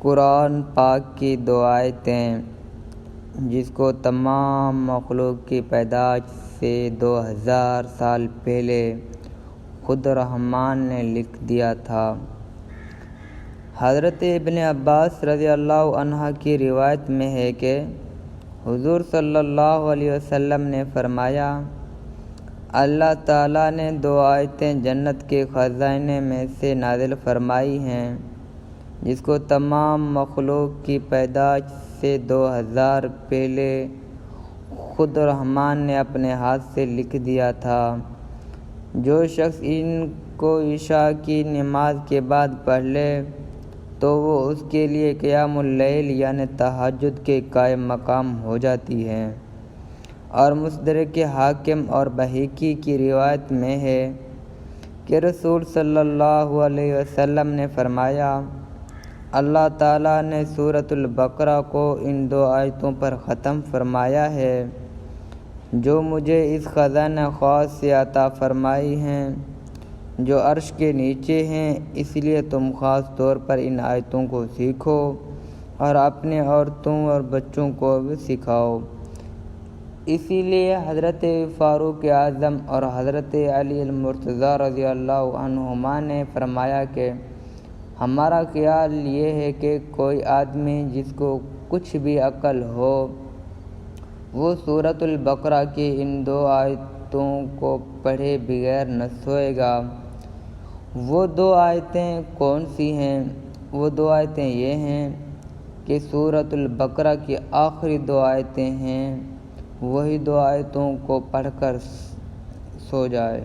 قرآن پاک کی دو آیتیں جس کو تمام مخلوق کی پیدائش سے 2000 سال پہلے خود رحمان نے لکھ دیا تھا۔ حضرت ابن عباس رضی اللہ عنہ کی روایت میں ہے کہ حضور صلی اللہ علیہ وسلم نے فرمایا، اللہ تعالیٰ نے دو آیتیں جنت کے خزانے میں سے نازل فرمائی ہیں جس کو تمام مخلوق کی پیدائش سے 2000 پہلے خود رحمان نے اپنے ہاتھ سے لکھ دیا تھا۔ جو شخص ان کو عشاء کی نماز کے بعد پڑھ لے تو وہ اس کے لیے قیام اللیل یعنی تہجد کے قائم مقام ہو جاتی ہے۔ اور مستدرک حاکم اور بہقی کی روایت میں ہے کہ رسول صلی اللہ علیہ وسلم نے فرمایا، اللہ تعالیٰ نے سورۃ البقرہ کو ان دو آیتوں پر ختم فرمایا ہے جو مجھے اس خزانہ خاص سے عطا فرمائی ہیں جو عرش کے نیچے ہیں، اس لیے تم خاص طور پر ان آیتوں کو سیکھو اور اپنے عورتوں اور بچوں کو بھی سکھاؤ۔ اسی لیے حضرت فاروق اعظم اور حضرت علی المرتضیٰ رضی اللہ عنہما نے فرمایا کہ ہمارا خیال یہ ہے کہ کوئی آدمی جس کو کچھ بھی عقل ہو وہ سورۃ البقرہ کی ان دو آیتوں کو پڑھے بغیر نہ سوئے گا۔ وہ دو آیتیں کون سی ہیں؟ وہ دو آیتیں یہ ہیں کہ سورۃ البقرہ کی آخری دو آیتیں ہیں، وہی دو آیتوں کو پڑھ کر سو جائے۔